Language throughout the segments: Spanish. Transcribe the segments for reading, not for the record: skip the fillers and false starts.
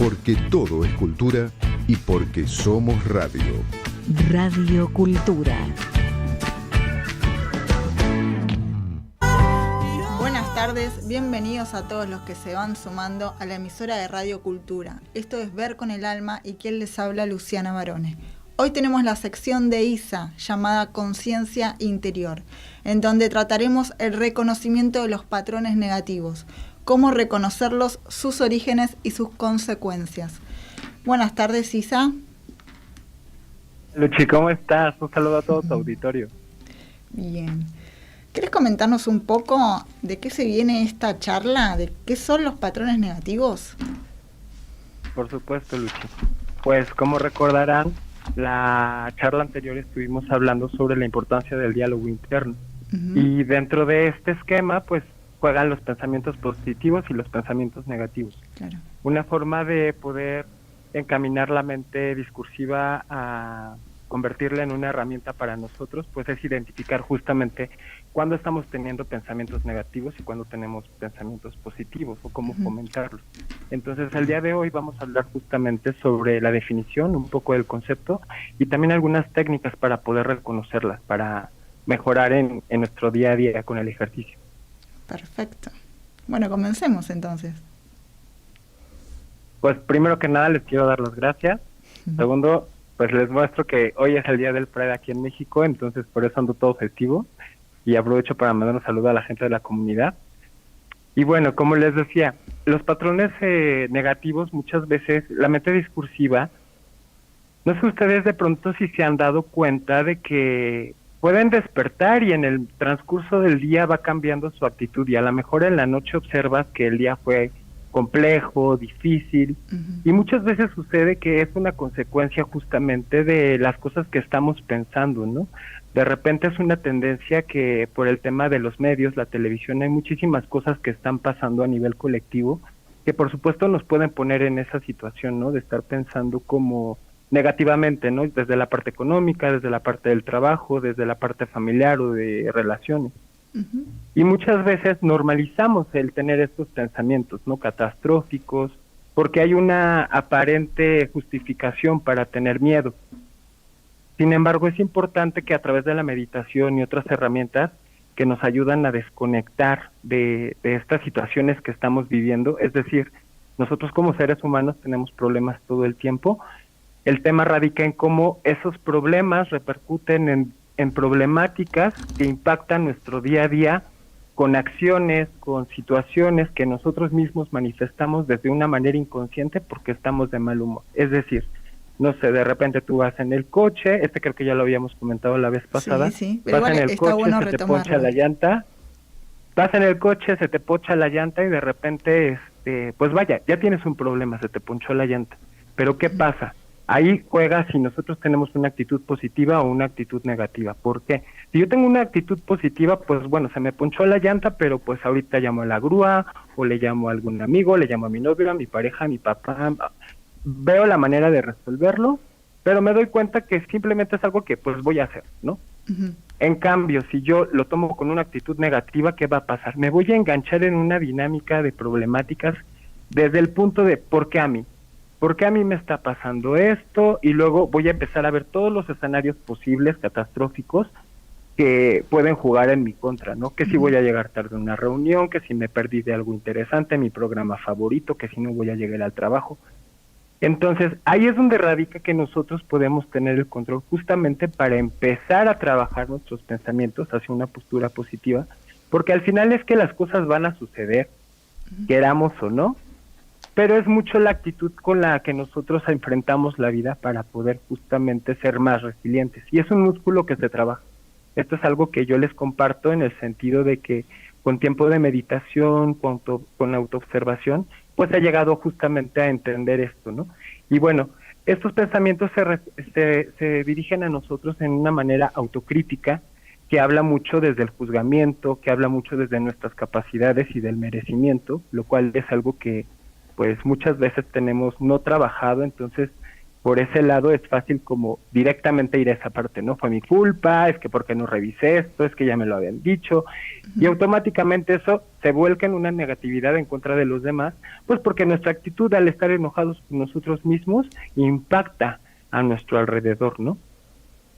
porque todo es cultura y porque somos radio. Radio Cultura. Buenas tardes, bienvenidos a todos los que se van sumando a la emisora de Radio Cultura. Esto es Ver con el Alma y quien les habla, Luciana Barone. Hoy tenemos la sección de ISA llamada Conciencia Interior, en donde trataremos el reconocimiento de los patrones negativos, cómo reconocerlos, sus orígenes y sus consecuencias. Buenas tardes, Isa. Luchi, ¿cómo estás? Un saludo a todo tu auditorio. Bien. ¿Querés comentarnos un poco de qué se viene esta charla? ¿De qué son los patrones negativos? Por supuesto, Luchi. Pues, como recordarán, la charla anterior estuvimos hablando sobre la importancia del diálogo interno. Y dentro de este esquema, pues, juegan los pensamientos positivos y los pensamientos negativos. Claro. Una forma de poder encaminar la mente discursiva a convertirla en una herramienta para nosotros, pues es identificar justamente cuándo estamos teniendo pensamientos negativos y cuándo tenemos pensamientos positivos o cómo fomentarlos. Entonces, el día de hoy vamos a hablar justamente sobre la definición, un poco del concepto y también algunas técnicas para poder reconocerlas, para mejorar en nuestro día a día con el ejercicio. Perfecto. Bueno, comencemos entonces. Pues primero que nada les quiero dar las gracias. Segundo, pues les muestro que hoy es el día del Pride aquí en México, entonces por eso ando todo festivo y aprovecho para mandar un saludo a la gente de la comunidad. Y bueno, como les decía, los patrones negativos muchas veces, la mente discursiva, no sé ustedes de pronto si se han dado cuenta de que pueden despertar y en el transcurso del día va cambiando su actitud y a lo mejor en la noche observas que el día fue complejo, difícil, y muchas veces sucede que es una consecuencia justamente de las cosas que estamos pensando, ¿no? De repente es una tendencia que por el tema de los medios, la televisión, hay muchísimas cosas que están pasando a nivel colectivo, que por supuesto nos pueden poner en esa situación, ¿no? De estar pensando como negativamente, ¿no? Desde la parte económica, desde la parte del trabajo, desde la parte familiar o de relaciones. Y muchas veces normalizamos el tener estos pensamientos, ¿no? Catastróficos, porque hay una aparente justificación para tener miedo. Sin embargo, es importante que a través de la meditación y otras herramientas que nos ayudan a desconectar de estas situaciones que estamos viviendo, es decir, nosotros como seres humanos tenemos problemas todo el tiempo. El tema radica en cómo esos problemas repercuten en problemáticas que impactan nuestro día a día con acciones, con situaciones que nosotros mismos manifestamos desde una manera inconsciente porque estamos de mal humor. Es decir, no sé, de repente tú vas en el coche, creo que ya lo habíamos comentado la vez pasada, sí, pero vas en el coche, bueno, se te poncha la llanta, vas en el coche, se te poncha la llanta y de repente, pues vaya, ya tienes un problema, se te ponchó la llanta. Pero ¿qué pasa? Ahí juega si nosotros tenemos una actitud positiva o una actitud negativa. ¿Por qué? Si yo tengo una actitud positiva, pues bueno, se me ponchó la llanta, pero pues ahorita llamo a la grúa, o le llamo a algún amigo, le llamo a mi novio, a mi pareja, a mi papá, veo la manera de resolverlo, pero me doy cuenta que simplemente es algo que pues voy a hacer, ¿no? En cambio, si yo lo tomo con una actitud negativa, ¿qué va a pasar? Me voy a enganchar en una dinámica de problemáticas desde el punto de ¿por qué a mí? ¿Por qué a mí me está pasando esto? Y luego voy a empezar a ver todos los escenarios posibles, catastróficos, que pueden jugar en mi contra, ¿no? Que si voy a llegar tarde a una reunión, que si me perdí de algo interesante, mi programa favorito, que si no voy a llegar al trabajo. Entonces, ahí es donde radica que nosotros podemos tener el control justamente para empezar a trabajar nuestros pensamientos hacia una postura positiva, porque al final es que las cosas van a suceder, queramos o no, pero es mucho la actitud con la que nosotros enfrentamos la vida para poder justamente ser más resilientes. Y es un músculo que se trabaja. Esto es algo que yo les comparto en el sentido de que con tiempo de meditación, con autoobservación, pues he llegado justamente a entender esto, ¿no? Y bueno, estos pensamientos se dirigen a nosotros en una manera autocrítica, que habla mucho desde el juzgamiento, que habla mucho desde nuestras capacidades y del merecimiento, lo cual es algo que pues muchas veces tenemos no trabajado. Entonces por ese lado es fácil como directamente ir a esa parte, ¿no? Fue mi culpa, es que porque no revisé esto, es que ya me lo habían dicho, y automáticamente eso se vuelca en una negatividad en contra de los demás, pues porque nuestra actitud al estar enojados con nosotros mismos impacta a nuestro alrededor, ¿no?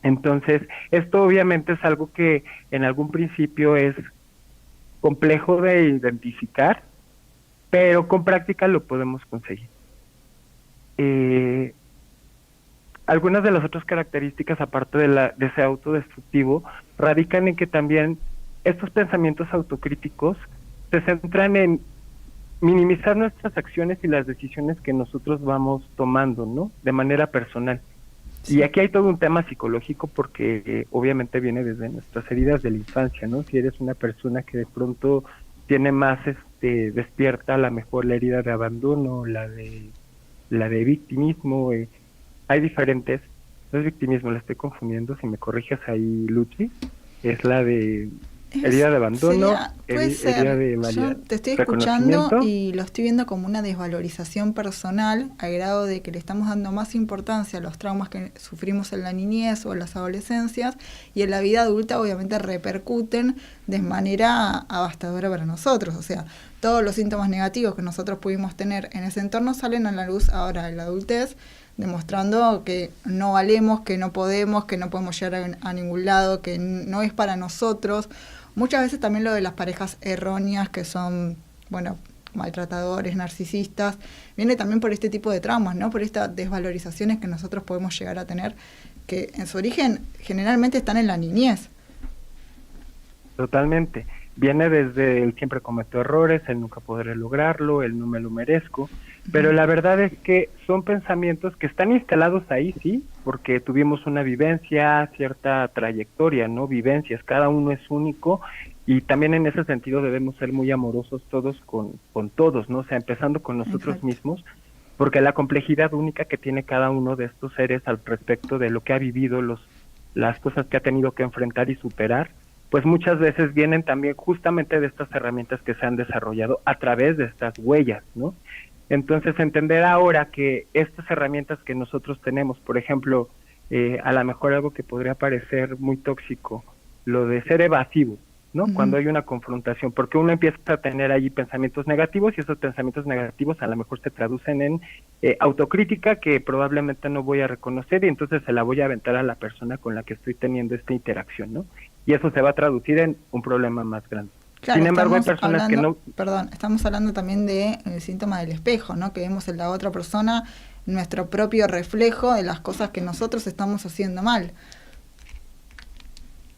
Entonces, esto obviamente es algo que en algún principio es complejo de identificar, pero con práctica lo podemos conseguir. Algunas de las otras características, aparte de ese autodestructivo, radican en que también estos pensamientos autocríticos se centran en minimizar nuestras acciones y las decisiones que nosotros vamos tomando, ¿no? De manera personal. Sí. Y aquí hay todo un tema psicológico porque obviamente viene desde nuestras heridas de la infancia, ¿no? Si eres una persona que de pronto tiene más despierta a lo mejor la herida de abandono, la de victimismo, hay diferentes, no es victimismo, la estoy confundiendo, si me corriges ahí, Luchi, es la de herida de abandono, herida de yo te estoy escuchando y lo estoy viendo como una desvalorización personal, al grado de que le estamos dando más importancia a los traumas que sufrimos en la niñez o en las adolescencias, y en la vida adulta obviamente repercuten de manera avastadora para nosotros. O sea, todos los síntomas negativos que nosotros pudimos tener en ese entorno salen a la luz ahora en la adultez, demostrando que no valemos, que no podemos llegar a ningún lado, que no es para nosotros. Muchas veces también lo de las parejas erróneas, que son, bueno, maltratadores, narcisistas, viene también por este tipo de traumas, ¿no? Por estas desvalorizaciones que nosotros podemos llegar a tener, que en su origen generalmente están en la niñez. Totalmente. Viene desde el siempre cometo errores, el nunca podré lograrlo, el no me lo merezco, pero la verdad es que son pensamientos que están instalados ahí, sí, porque tuvimos una vivencia, cierta trayectoria, ¿no? Vivencias, cada uno es único, y también en ese sentido debemos ser muy amorosos todos con todos, ¿no? O sea, empezando con nosotros Exacto. mismos, porque la complejidad única que tiene cada uno de estos seres al respecto de lo que ha vivido, las cosas que ha tenido que enfrentar y superar, pues muchas veces vienen también justamente de estas herramientas que se han desarrollado a través de estas huellas, ¿no? Entonces, entender ahora que estas herramientas que nosotros tenemos, por ejemplo, a lo mejor algo que podría parecer muy tóxico, lo de ser evasivo, ¿no? Uh-huh. Cuando hay una confrontación, porque uno empieza a tener allí pensamientos negativos y esos pensamientos negativos a lo mejor se traducen en autocrítica que probablemente no voy a reconocer y entonces se la voy a aventar a la persona con la que estoy teniendo esta interacción, ¿no? Y eso se va a traducir en un problema más grande. Claro, sin embargo, hay personas que no... Perdón, estamos hablando también del síntoma del espejo, ¿no? Que vemos en la otra persona nuestro propio reflejo de las cosas que nosotros estamos haciendo mal.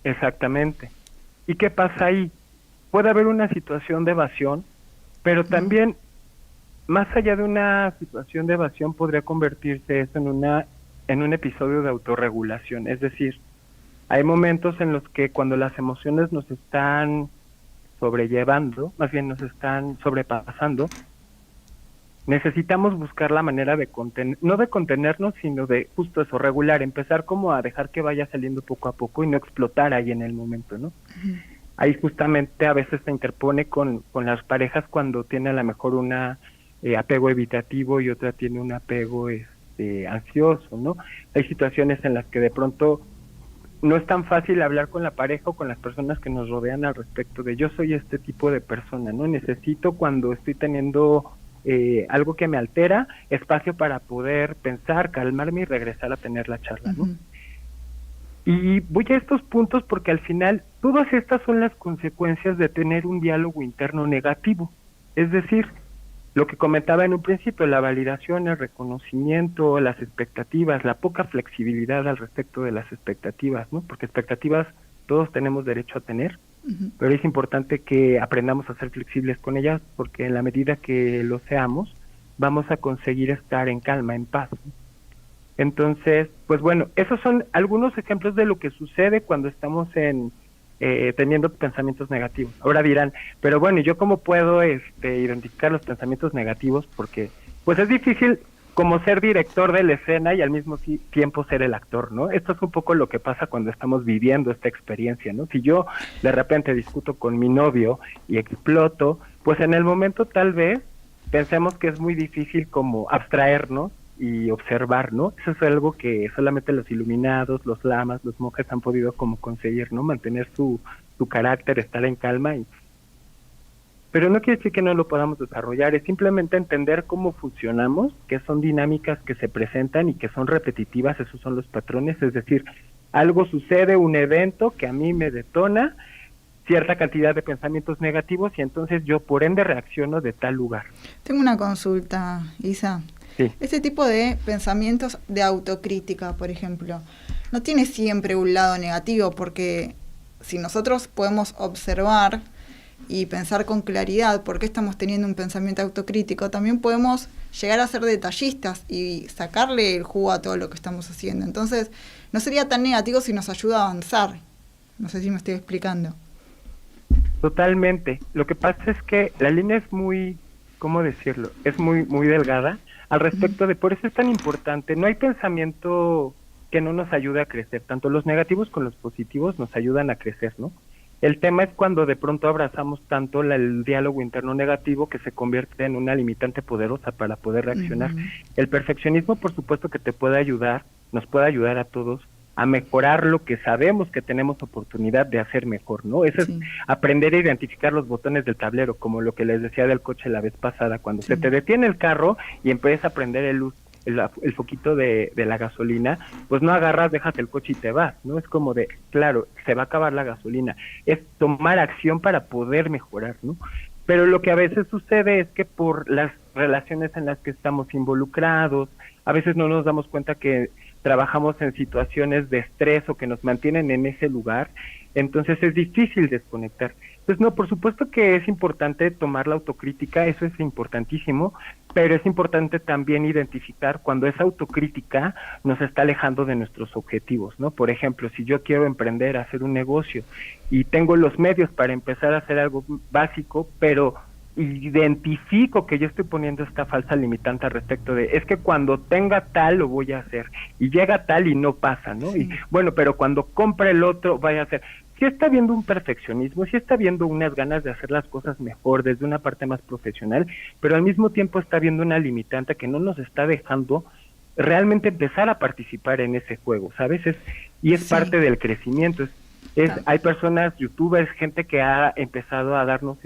Exactamente. ¿Y qué pasa ahí? Puede haber una situación de evasión, pero también, más allá de una situación de evasión, podría convertirse eso en un episodio de autorregulación. Es decir, hay momentos en los que cuando las emociones nos están sobrellevando, más bien nos están sobrepasando, necesitamos buscar la manera de no de contenernos, sino de justo eso, regular, empezar como a dejar que vaya saliendo poco a poco y no explotar ahí en el momento, ¿no? Uh-huh. Ahí justamente a veces se interpone con las parejas cuando tiene a lo mejor una apego evitativo y otra tiene un apego ansioso, ¿no? Hay situaciones en las que de pronto no es tan fácil hablar con la pareja o con las personas que nos rodean al respecto de yo soy este tipo de persona, ¿no? Necesito cuando estoy teniendo algo que me altera, espacio para poder pensar, calmarme y regresar a tener la charla, ¿no? Uh-huh. Y voy a estos puntos porque al final todas estas son las consecuencias de tener un diálogo interno negativo. Es decir, lo que comentaba en un principio, la validación, el reconocimiento, las expectativas, la poca flexibilidad al respecto de las expectativas, ¿no? Porque expectativas todos tenemos derecho a tener, uh-huh. pero es importante que aprendamos a ser flexibles con ellas porque en la medida que lo seamos, vamos a conseguir estar en calma, en paz. Entonces, pues bueno, esos son algunos ejemplos de lo que sucede cuando estamos teniendo pensamientos negativos. Ahora dirán, pero bueno, ¿yo cómo puedo identificar los pensamientos negativos? Porque pues es difícil como ser director de la escena y al mismo tiempo ser el actor, ¿no? Esto es un poco lo que pasa cuando estamos viviendo esta experiencia, ¿no? Si yo de repente discuto con mi novio y exploto, pues en el momento tal vez pensemos que es muy difícil como abstraernos y observar, ¿no? Eso es algo que solamente los iluminados, los lamas, los monjes han podido como conseguir, ¿no? Mantener su carácter, estar en calma. Pero no quiere decir que no lo podamos desarrollar, es simplemente entender cómo funcionamos, que son dinámicas que se presentan y que son repetitivas, esos son los patrones, es decir, algo sucede, un evento que a mí me detona cierta cantidad de pensamientos negativos y entonces yo por ende reacciono de tal lugar. Tengo una consulta, Isa. Sí. Este tipo de pensamientos de autocrítica, por ejemplo, no tiene siempre un lado negativo, porque si nosotros podemos observar y pensar con claridad por qué estamos teniendo un pensamiento autocrítico, también podemos llegar a ser detallistas y sacarle el jugo a todo lo que estamos haciendo. Entonces, no sería tan negativo si nos ayuda a avanzar. No sé si me estoy explicando. Totalmente. Lo que pasa es que la línea es muy, ¿cómo decirlo? Es muy delgada al respecto de, por eso es tan importante, no hay pensamiento que no nos ayude a crecer, tanto los negativos como los positivos nos ayudan a crecer, ¿no? El tema es cuando de pronto abrazamos tanto el diálogo interno negativo que se convierte en una limitante poderosa para poder reaccionar. El perfeccionismo, por supuesto que te puede ayudar, nos puede ayudar a todos a mejorar lo que sabemos que tenemos oportunidad de hacer mejor, ¿no? Eso es aprender a identificar los botones del tablero, como lo que les decía del coche la vez pasada, cuando se te detiene el carro y empiezas a prender el foquito de la gasolina, pues no agarras, dejas el coche y te vas, ¿no? Es como de, claro, se va a acabar la gasolina, es tomar acción para poder mejorar, ¿no? Pero lo que a veces sucede es que por las relaciones en las que estamos involucrados, a veces no nos damos cuenta que trabajamos en situaciones de estrés o que nos mantienen en ese lugar, entonces es difícil desconectar. Entonces, no, por supuesto que es importante tomar la autocrítica, eso es importantísimo, pero es importante también identificar cuando esa autocrítica nos está alejando de nuestros objetivos, ¿no? Por ejemplo, si yo quiero emprender, hacer un negocio y tengo los medios para empezar a hacer algo básico, pero identifico que yo estoy poniendo esta falsa limitante al respecto de, es que cuando tenga tal lo voy a hacer, y llega tal y no pasa, ¿no? Sí. Y bueno, pero cuando compre el otro vaya a hacer. Sí está viendo un perfeccionismo, sí está viendo unas ganas de hacer las cosas mejor desde una parte más profesional, pero al mismo tiempo está viendo una limitante que no nos está dejando realmente empezar a participar en ese juego, ¿sabes? Es parte del crecimiento. Hay personas, youtubers, gente que ha empezado a darnos,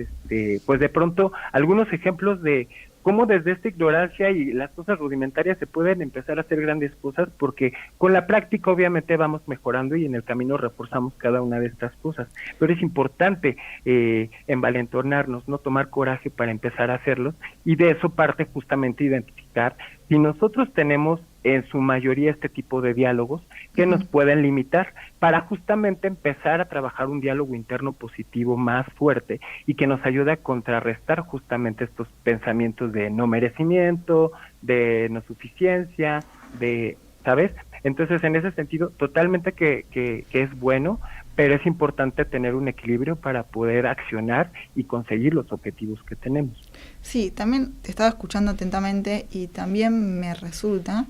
pues de pronto, algunos ejemplos de cómo desde esta ignorancia y las cosas rudimentarias se pueden empezar a hacer grandes cosas, porque con la práctica obviamente vamos mejorando y en el camino reforzamos cada una de estas cosas. Pero es importante envalentonarnos, no tomar coraje para empezar a hacerlos, y de eso parte justamente identificar si nosotros tenemos en su mayoría este tipo de diálogos que nos pueden limitar, para justamente empezar a trabajar un diálogo interno positivo más fuerte y que nos ayude a contrarrestar justamente estos pensamientos de no merecimiento, de no suficiencia, de, ¿sabes? Entonces, en ese sentido, totalmente que es bueno, pero es importante tener un equilibrio para poder accionar y conseguir los objetivos que tenemos. Sí, también te estaba escuchando atentamente y también me resulta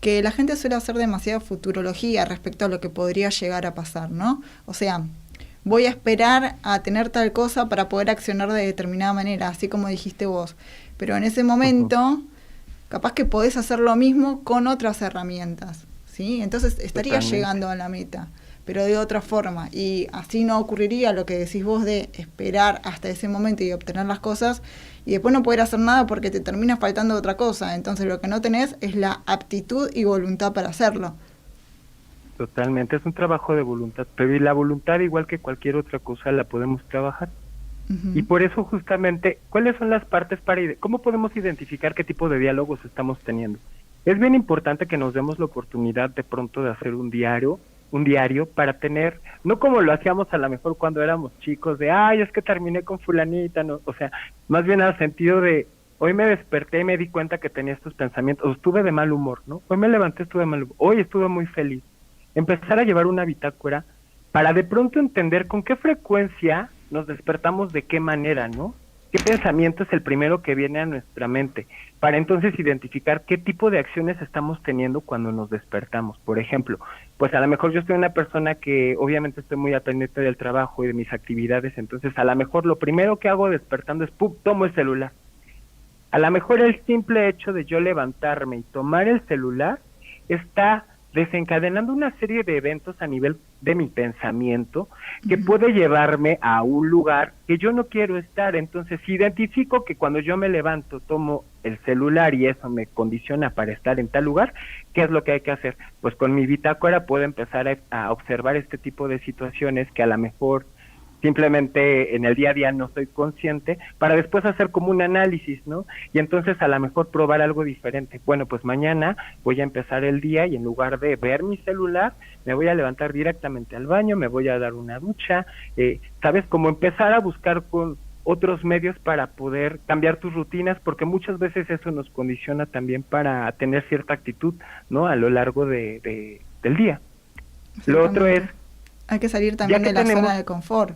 que la gente suele hacer demasiada futurología respecto a lo que podría llegar a pasar, ¿no? O sea, voy a esperar a tener tal cosa para poder accionar de determinada manera, así como dijiste vos. Pero en ese momento, capaz que podés hacer lo mismo con otras herramientas, ¿sí? Entonces estarías llegando a la meta, pero de otra forma. Y así no ocurriría lo que decís vos de esperar hasta ese momento y obtener las cosas y después no poder hacer nada porque te termina faltando otra cosa. Entonces lo que no tenés es la aptitud y voluntad para hacerlo. Totalmente, es un trabajo de voluntad, pero y la voluntad, igual que cualquier otra cosa, la podemos trabajar. Y por eso justamente, ¿cuáles son las partes cómo podemos identificar qué tipo de diálogos estamos teniendo? Es bien importante que nos demos la oportunidad de pronto de hacer un diario para tener, no como lo hacíamos a lo mejor cuando éramos chicos, de, ay, es que terminé con fulanita, no, o sea, más bien al sentido de, hoy me desperté y me di cuenta que tenía estos pensamientos, o estuve de mal humor, ¿no? Hoy me levanté, estuve de mal humor, hoy estuve muy feliz. Empezar a llevar una bitácora para de pronto entender con qué frecuencia nos despertamos, de qué manera, ¿no? ¿Qué pensamiento es el primero que viene a nuestra mente? Para entonces identificar qué tipo de acciones estamos teniendo cuando nos despertamos. Por ejemplo, pues a lo mejor yo soy una persona que obviamente estoy muy al pendiente del trabajo y de mis actividades, entonces a lo mejor lo primero que hago despertando es, ¡pum!, tomo el celular. A lo mejor el simple hecho de yo levantarme y tomar el celular está desencadenando una serie de eventos a nivel de mi pensamiento que puede llevarme a un lugar que yo no quiero estar. Entonces, si identifico que cuando yo me levanto tomo el celular y eso me condiciona para estar en tal lugar, ¿qué es lo que hay que hacer? Pues con mi bitácora puedo empezar a observar este tipo de situaciones que a lo mejor simplemente en el día a día no soy consciente, para después hacer como un análisis, ¿no? Y entonces a lo mejor probar algo diferente. Bueno, pues mañana voy a empezar el día y en lugar de ver mi celular, me voy a levantar directamente al baño, me voy a dar una ducha, ¿sabes? Como empezar a buscar con otros medios para poder cambiar tus rutinas, porque muchas veces eso nos condiciona también para tener cierta actitud, ¿no? A lo largo del día. Lo otro es, hay que salir también de la tenemos zona de confort,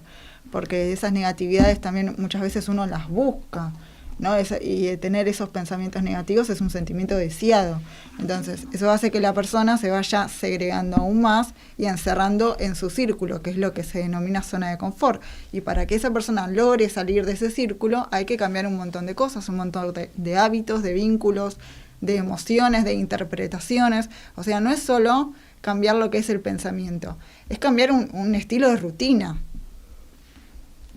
porque esas negatividades también muchas veces uno las busca, ¿no? Y tener esos pensamientos negativos es un sentimiento deseado. Entonces, eso hace que la persona se vaya segregando aún más y encerrando en su círculo, que es lo que se denomina zona de confort. Y para que esa persona logre salir de ese círculo, hay que cambiar un montón de cosas, un montón de hábitos, de vínculos, de emociones, de interpretaciones. O sea, no es solo cambiar lo que es el pensamiento, es cambiar un estilo de rutina.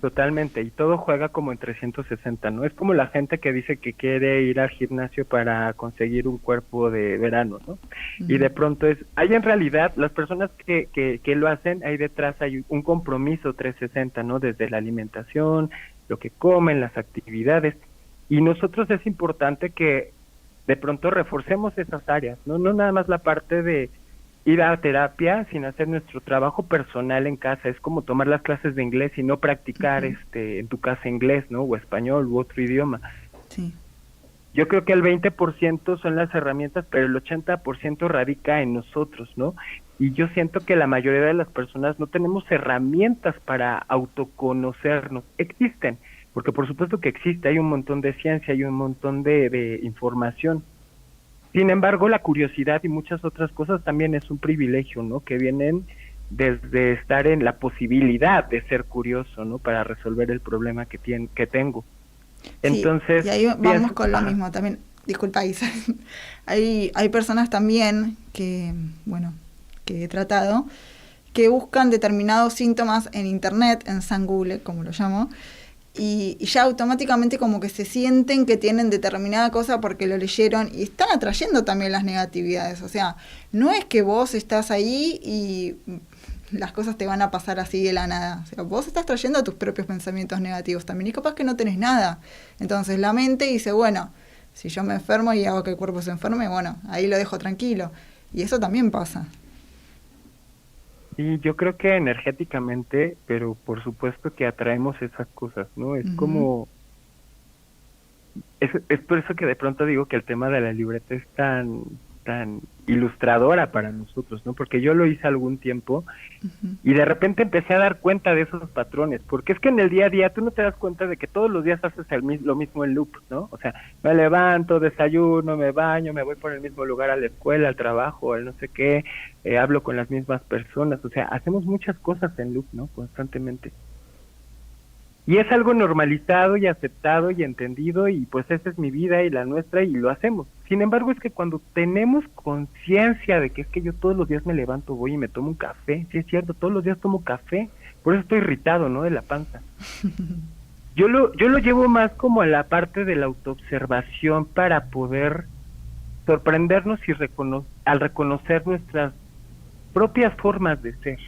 Totalmente, y todo juega como en 360, ¿no? Es como la gente que dice que quiere ir al gimnasio para conseguir un cuerpo de verano, ¿no? Y de pronto hay en realidad, las personas que lo hacen, ahí detrás hay un compromiso 360, ¿no? Desde la alimentación, lo que comen, las actividades, y nosotros es importante que de pronto reforcemos esas áreas, ¿no? No nada más la parte de ir a terapia sin hacer nuestro trabajo personal en casa. Es como tomar las clases de inglés y no practicar en tu casa inglés, ¿no? O español u otro idioma. Sí. Yo creo que el 20% son las herramientas, pero el 80% radica en nosotros, ¿no? Y yo siento que la mayoría de las personas no tenemos herramientas para autoconocernos. Existen, porque por supuesto que existe, hay un montón de ciencia, hay un montón de información. Sin embargo, la curiosidad y muchas otras cosas también es un privilegio, ¿no? Que vienen desde estar en la posibilidad de ser curioso, ¿no? Para resolver el problema que tengo. Entonces, sí, y ahí vamos con lo mismo también. Disculpa, Isa. hay personas también que he tratado, que buscan determinados síntomas en internet, en San Google, como lo llamo, y ya automáticamente como que se sienten que tienen determinada cosa porque lo leyeron y están atrayendo también las negatividades. O sea, no es que vos estás ahí y las cosas te van a pasar así de la nada. O sea, vos estás trayendo tus propios pensamientos negativos también y capaz que no tenés nada. Entonces la mente dice, bueno, si yo me enfermo y hago que el cuerpo se enferme, bueno, ahí lo dejo tranquilo. Y eso también pasa. Y yo creo que energéticamente, pero por supuesto que atraemos esas cosas, ¿no? Es como... Es por eso que de pronto digo que el tema de la libreta es tan ilustradora para nosotros, ¿no? Porque yo lo hice algún tiempo y de repente empecé a dar cuenta de esos patrones, porque es que en el día a día tú no te das cuenta de que todos los días haces lo mismo en loop, ¿no? O sea, me levanto, desayuno, me baño, me voy por el mismo lugar a la escuela, al trabajo, al no sé qué, hablo con las mismas personas, o sea, hacemos muchas cosas en loop, ¿no? Constantemente. Y es algo normalizado y aceptado y entendido y pues esa es mi vida y la nuestra y lo hacemos. Sin embargo, es que cuando tenemos conciencia de que es que yo todos los días me levanto, voy y me tomo un café, sí es cierto, todos los días tomo café, por eso estoy irritado, ¿no? De la panza. Yo lo llevo más como a la parte de la autoobservación para poder sorprendernos y al reconocer nuestras propias formas de ser.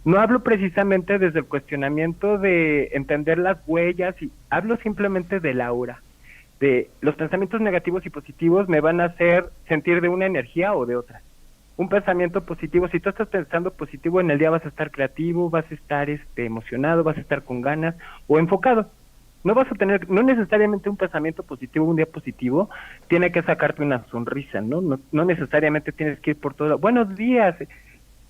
No hablo precisamente desde el cuestionamiento de entender las huellas, y hablo simplemente de la aura. De los pensamientos negativos y positivos me van a hacer sentir de una energía o de otra. Un pensamiento positivo, si tú estás pensando positivo en el día vas a estar creativo, vas a estar emocionado, vas a estar con ganas o enfocado. No vas a tener, no necesariamente un pensamiento positivo, un día positivo, tiene que sacarte una sonrisa, ¿no? No necesariamente tienes que ir por todo. Buenos días.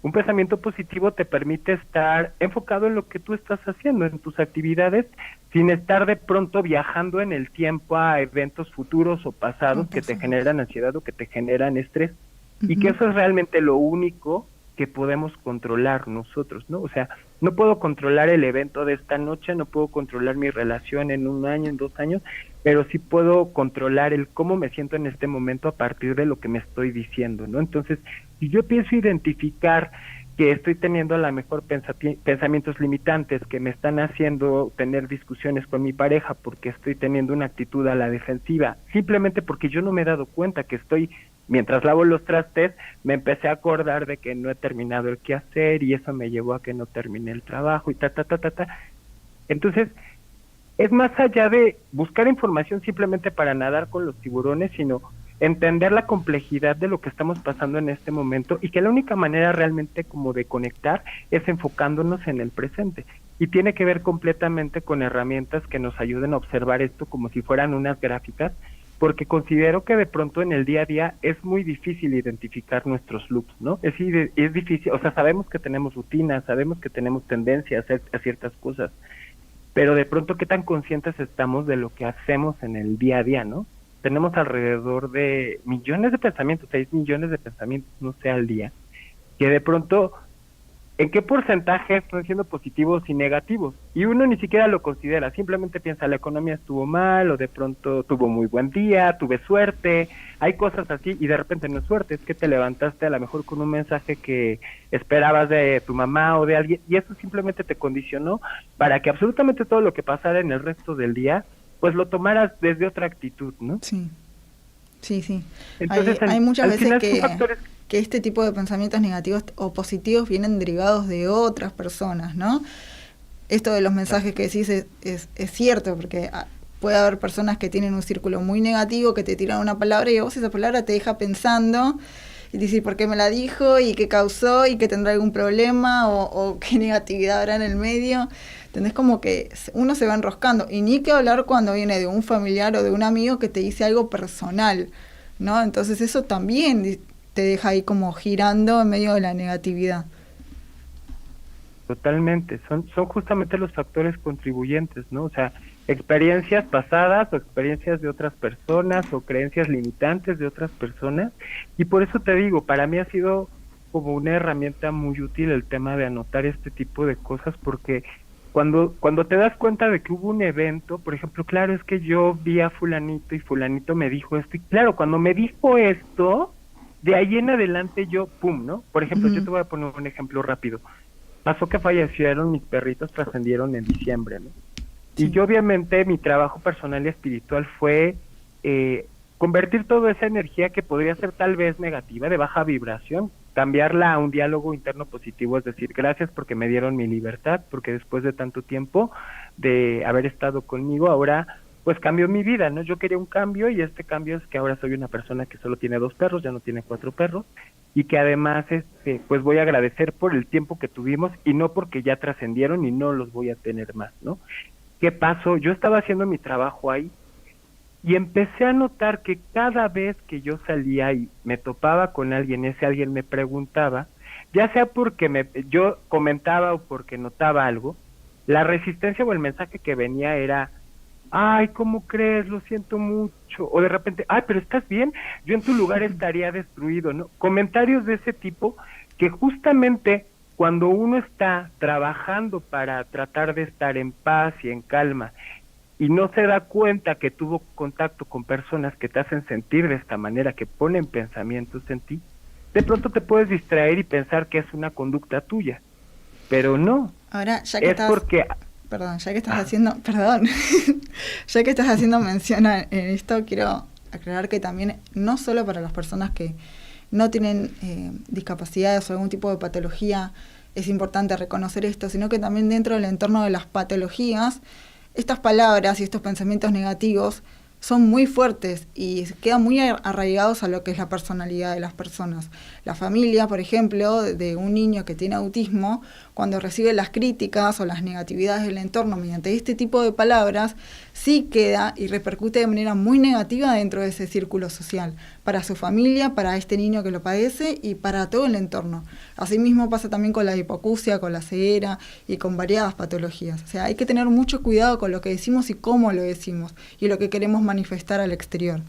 Un pensamiento positivo te permite estar enfocado en lo que tú estás haciendo, en tus actividades, sin estar de pronto viajando en el tiempo a eventos futuros o pasados que te generan ansiedad o que te generan estrés. Y que eso es realmente lo único que podemos controlar nosotros, ¿no? O sea, No puedo controlar el evento de esta noche, no puedo controlar mi relación en 1 año, en 2 años, pero sí puedo controlar el cómo me siento en este momento a partir de lo que me estoy diciendo, ¿no? Entonces, si yo empiezo a identificar que estoy teniendo a lo mejor pensamientos limitantes que me están haciendo tener discusiones con mi pareja porque estoy teniendo una actitud a la defensiva, simplemente porque yo no me he dado cuenta que estoy, mientras lavo los trastes, me empecé a acordar de que no he terminado el quehacer y eso me llevó a que no terminé el trabajo y ta. Entonces, es más allá de buscar información simplemente para nadar con los tiburones, sino entender la complejidad de lo que estamos pasando en este momento y que la única manera realmente como de conectar es enfocándonos en el presente. Y tiene que ver completamente con herramientas que nos ayuden a observar esto como si fueran unas gráficas, porque considero que de pronto en el día a día es muy difícil identificar nuestros loops, ¿no? Es difícil, o sea, sabemos que tenemos rutinas, sabemos que tenemos tendencia a ciertas cosas, pero de pronto qué tan conscientes estamos de lo que hacemos en el día a día, ¿no? Tenemos alrededor de millones de pensamientos, 6 millones de pensamientos, no sé, al día, que de pronto, ¿en qué porcentaje están siendo positivos y negativos? Y uno ni siquiera lo considera, simplemente piensa, la economía estuvo mal, o de pronto tuvo muy buen día, tuve suerte, hay cosas así, y de repente no es suerte, es que te levantaste a lo mejor con un mensaje que esperabas de tu mamá o de alguien, y eso simplemente te condicionó para que absolutamente todo lo que pasara en el resto del día pues lo tomaras desde otra actitud, ¿no? Sí. Entonces, hay muchas veces factores que este tipo de pensamientos negativos o positivos vienen derivados de otras personas, ¿no? Esto de los mensajes que decís es cierto, porque puede haber personas que tienen un círculo muy negativo, que te tiran una palabra y a vos esa palabra te deja pensando y decir por qué me la dijo y qué causó y que tendrá algún problema o qué negatividad habrá en el medio. ¿Entendés? Como que uno se va enroscando. Y ni que hablar cuando viene de un familiar o de un amigo que te dice algo personal, ¿no? Entonces eso también te deja ahí como girando en medio de la negatividad. Totalmente, son justamente los factores contribuyentes, ¿no? O sea, experiencias pasadas o experiencias de otras personas o creencias limitantes de otras personas. Y por eso te digo, para mí ha sido como una herramienta muy útil el tema de anotar este tipo de cosas, porque cuando te das cuenta de que hubo un evento, por ejemplo, claro, es que yo vi a fulanito y fulanito me dijo esto, y claro, cuando me dijo esto, de ahí en adelante yo, pum, ¿no? Por ejemplo, yo te voy a poner un ejemplo rápido. Pasó que fallecieron mis perritos, trascendieron en diciembre, ¿no? Sí. Y yo obviamente mi trabajo personal y espiritual fue convertir toda esa energía que podría ser tal vez negativa, de baja vibración, cambiarla a un diálogo interno positivo, es decir, gracias porque me dieron mi libertad, porque después de tanto tiempo de haber estado conmigo, ahora pues cambió mi vida, ¿no? Yo quería un cambio y este cambio es que ahora soy una persona que solo tiene 2 perros, ya no tiene 4 perros, y que además pues voy a agradecer por el tiempo que tuvimos y no porque ya trascendieron y no los voy a tener más, ¿no? ¿Qué pasó? Yo estaba haciendo mi trabajo ahí y empecé a notar que cada vez que yo salía y me topaba con alguien, ese alguien me preguntaba, ya sea porque yo comentaba o porque notaba algo, la resistencia o el mensaje que venía era, ay, ¿cómo crees? Lo siento mucho. O de repente, ay, pero ¿estás bien? Yo en tu lugar estaría destruido, ¿no? Comentarios de ese tipo que justamente cuando uno está trabajando para tratar de estar en paz y en calma y no se da cuenta que tuvo contacto con personas que te hacen sentir de esta manera, que ponen pensamientos en ti, de pronto te puedes distraer y pensar que es una conducta tuya, pero no. Ahora, ya que ya que estás haciendo mención en esto, quiero aclarar que también no solo para las personas que no tienen discapacidades o algún tipo de patología es importante reconocer esto, sino que también dentro del entorno de las patologías, estas palabras y estos pensamientos negativos son muy fuertes y quedan muy arraigados a lo que es la personalidad de las personas. La familia, por ejemplo, de un niño que tiene autismo, cuando recibe las críticas o las negatividades del entorno mediante este tipo de palabras, sí queda y repercute de manera muy negativa dentro de ese círculo social, para su familia, para este niño que lo padece y para todo el entorno. Asimismo pasa también con la hipoacusia, con la ceguera y con variadas patologías. O sea, hay que tener mucho cuidado con lo que decimos y cómo lo decimos y lo que queremos manifestar al exterior.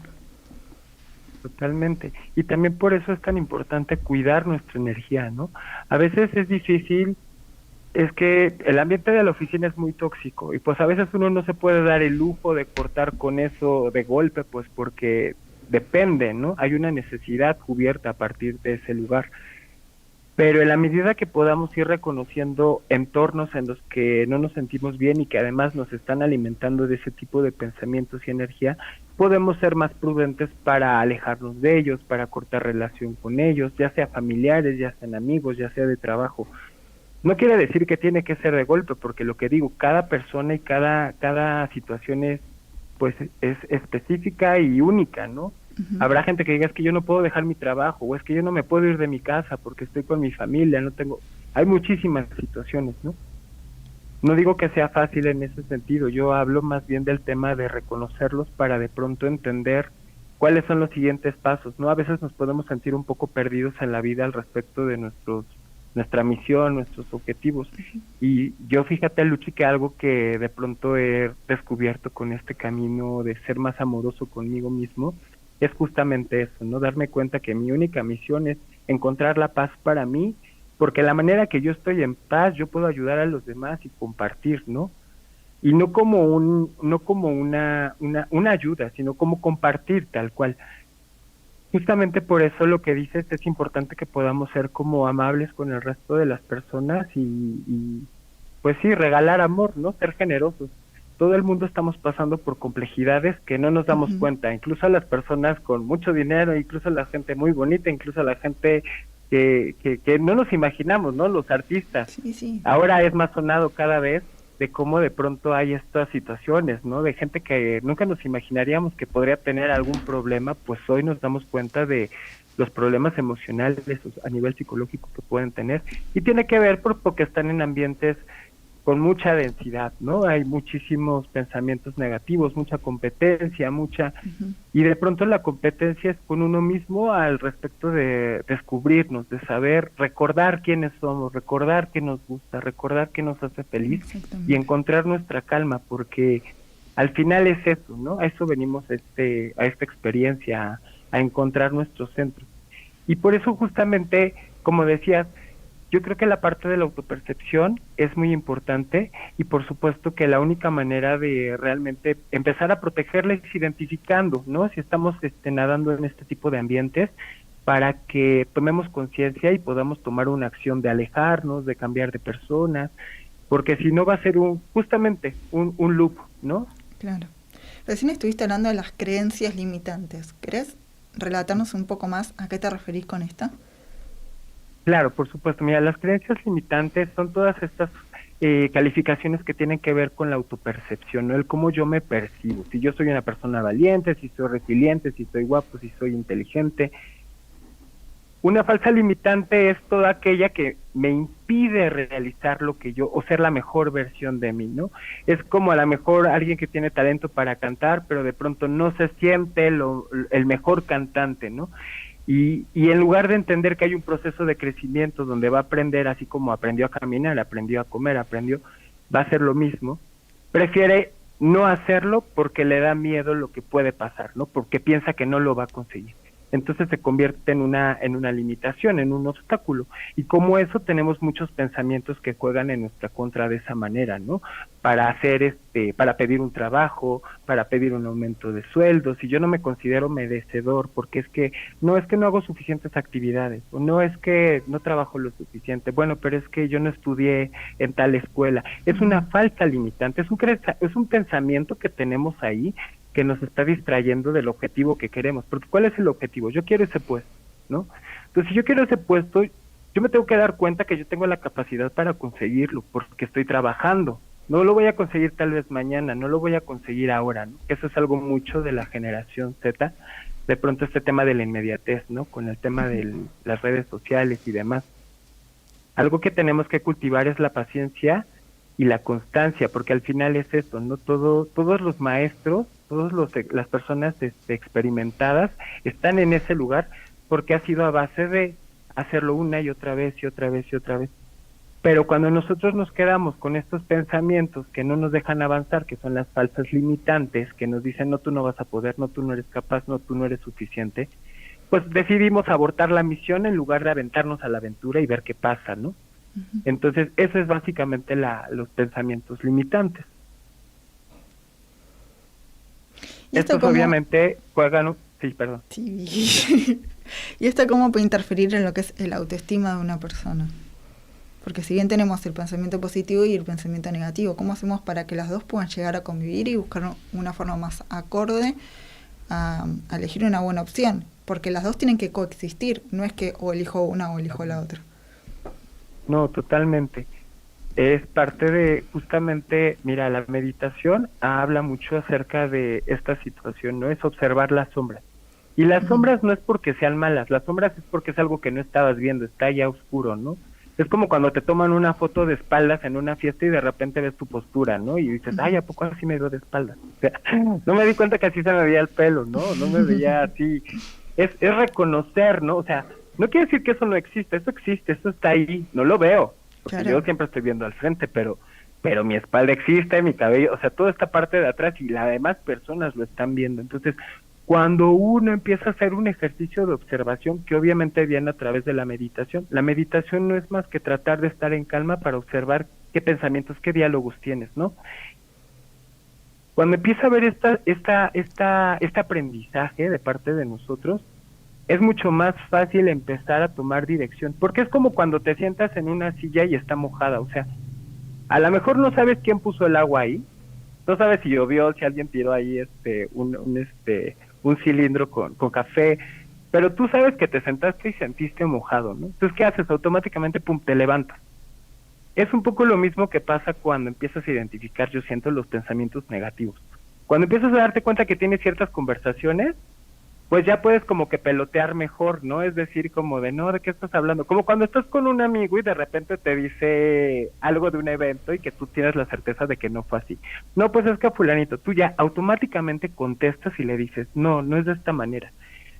Totalmente. Y también por eso es tan importante cuidar nuestra energía, ¿no? A veces es difícil Es que el ambiente de la oficina es muy tóxico y pues a veces uno no se puede dar el lujo de cortar con eso de golpe, pues porque depende, ¿no? Hay una necesidad cubierta a partir de ese lugar. Pero en la medida que podamos ir reconociendo entornos en los que no nos sentimos bien y que además nos están alimentando de ese tipo de pensamientos y energía, podemos ser más prudentes para alejarnos de ellos, para cortar relación con ellos, ya sea familiares, ya sean amigos, ya sea de trabajo. No quiere decir que tiene que ser de golpe, porque lo que digo, cada persona y cada situación es específica y única, ¿no? Ujú. Habrá gente que diga, es que yo no puedo dejar mi trabajo, o es que yo no me puedo ir de mi casa porque estoy con mi familia, no tengo... Hay muchísimas situaciones, ¿no? No digo que sea fácil en ese sentido, yo hablo más bien del tema de reconocerlos para de pronto entender cuáles son los siguientes pasos, ¿no? A veces nos podemos sentir un poco perdidos en la vida al respecto de nuestra misión, nuestros objetivos. Y yo, fíjate, Luchi, que algo que de pronto he descubierto con este camino de ser más amoroso conmigo mismo es justamente eso, ¿no? Darme cuenta que mi única misión es encontrar la paz para mí, porque la manera que yo estoy en paz, yo puedo ayudar a los demás y compartir, ¿no? Y no como una ayuda, sino como compartir tal cual. Justamente por eso lo que dices es importante que podamos ser como amables con el resto de las personas y pues sí, regalar amor, ¿no? Ser generosos. Todo el mundo estamos pasando por complejidades que no nos damos cuenta, incluso a las personas con mucho dinero, incluso a la gente muy bonita, incluso a la gente que no nos imaginamos, ¿no? Los artistas. Sí, sí. Ahora es más sonado cada vez de cómo de pronto hay estas situaciones, ¿no? De gente que nunca nos imaginaríamos que podría tener algún problema, pues hoy nos damos cuenta de los problemas emocionales a nivel psicológico que pueden tener, y tiene que ver porque están en ambientes con mucha densidad, ¿no? Hay muchísimos pensamientos negativos, mucha competencia, y de pronto la competencia es con uno mismo al respecto de descubrirnos, de saber, recordar quiénes somos, recordar qué nos gusta, recordar qué nos hace feliz y encontrar nuestra calma, porque al final es eso, ¿no? A eso venimos a esta experiencia, a encontrar nuestro centro. Y por eso justamente, como decías, yo creo que la parte de la autopercepción es muy importante y por supuesto que la única manera de realmente empezar a protegerla es identificando, ¿no? Si estamos nadando en este tipo de ambientes, para que tomemos conciencia y podamos tomar una acción de alejarnos, de cambiar de personas, porque si no va a ser justamente un loop, ¿no? Claro. Recién estuviste hablando de las creencias limitantes. ¿Querés relatarnos un poco más a qué te referís con esto? Claro, por supuesto. Mira, las creencias limitantes son todas estas calificaciones que tienen que ver con la autopercepción, ¿no? El cómo yo me percibo. Si yo soy una persona valiente, si soy resiliente, si soy guapo, si soy inteligente. Una falsa limitante es toda aquella que me impide realizar lo que yo, o ser la mejor versión de mí, ¿no? Es como a lo mejor alguien que tiene talento para cantar, pero de pronto no se siente el mejor cantante, ¿no? Y en lugar de entender que hay un proceso de crecimiento donde va a aprender, así como aprendió a caminar, aprendió a comer, va a hacer lo mismo, prefiere no hacerlo porque le da miedo lo que puede pasar, ¿no? Porque piensa que no lo va a conseguir. Entonces se convierte en una limitación, en un obstáculo. Y como eso tenemos muchos pensamientos que juegan en nuestra contra de esa manera, ¿no? Para hacer para pedir un trabajo, para pedir un aumento de sueldo. Si yo no me considero merecedor, porque es que no hago suficientes actividades, o no es que no trabajo lo suficiente, bueno, pero es que yo no estudié en tal escuela. Es una falsa limitante, es un pensamiento que tenemos ahí que nos está distrayendo del objetivo que queremos. Porque ¿cuál es el objetivo? Yo quiero ese puesto, ¿no? Entonces, si yo quiero ese puesto, yo me tengo que dar cuenta que yo tengo la capacidad para conseguirlo, porque estoy trabajando. No lo voy a conseguir tal vez mañana, no lo voy a conseguir ahora, ¿no? Eso es algo mucho de la generación Z. De pronto este tema de la inmediatez, ¿no? Con el tema de las redes sociales y demás. Algo que tenemos que cultivar es la paciencia y la constancia, porque al final es eso, ¿no? Todos los maestros, las personas experimentadas están en ese lugar porque ha sido a base de hacerlo una y otra vez y otra vez y otra vez. Pero cuando nosotros nos quedamos con estos pensamientos que no nos dejan avanzar, que son las falsas limitantes, que nos dicen, no, tú no vas a poder, no, tú no eres capaz, no, tú no eres suficiente, pues decidimos abortar la misión en lugar de aventarnos a la aventura y ver qué pasa, ¿no? Entonces, eso es básicamente los pensamientos limitantes. ¿Y esto Estos obviamente juegan... Sí, perdón. Sí. ¿Y esto cómo puede interferir en lo que es el autoestima de una persona? Porque si bien tenemos el pensamiento positivo y el pensamiento negativo, ¿cómo hacemos para que las dos puedan llegar a convivir y buscar una forma más acorde a elegir una buena opción? Porque las dos tienen que coexistir, no es que o elijo una o elijo la otra. No, totalmente. Es parte de, justamente, mira, la meditación habla mucho acerca de esta situación, ¿no? Es observar las sombras. Y las sombras no es porque sean malas, las sombras es porque es algo que no estabas viendo, está ya oscuro, ¿no? Es como cuando te toman una foto de espaldas en una fiesta y de repente ves tu postura, ¿no? Y dices, ay, ¿a poco así me veo de espaldas? O sea, no me di cuenta que así se me veía el pelo, ¿no? No me veía así. Es reconocer, ¿no? O sea, no quiere decir que eso no existe, eso está ahí, no lo veo. Porque claro. Yo siempre estoy viendo al frente, pero mi espalda existe, mi cabello, o sea, toda esta parte de atrás y las demás personas lo están viendo. Entonces, cuando uno empieza a hacer un ejercicio de observación, que obviamente viene a través de la meditación no es más que tratar de estar en calma para observar qué pensamientos, qué diálogos tienes, ¿no? Cuando empieza a haber este aprendizaje de parte de nosotros, es mucho más fácil empezar a tomar dirección, porque es como cuando te sientas en una silla y está mojada, o sea, a lo mejor no sabes quién puso el agua ahí, no sabes si llovió, si alguien tiró ahí un cilindro con café, pero tú sabes que te sentaste y sentiste mojado, ¿no? Entonces, ¿qué haces? Automáticamente, pum, te levantas. Es un poco lo mismo que pasa cuando empiezas a identificar, yo siento, los pensamientos negativos. Cuando empiezas a darte cuenta que tienes ciertas conversaciones, pues ya puedes como que pelotear mejor, ¿no? Es decir, como de, no, ¿de qué estás hablando? Como cuando estás con un amigo y de repente te dice algo de un evento y que tú tienes la certeza de que no fue así. No, pues es que a fulanito, tú ya automáticamente contestas y le dices, no, no es de esta manera.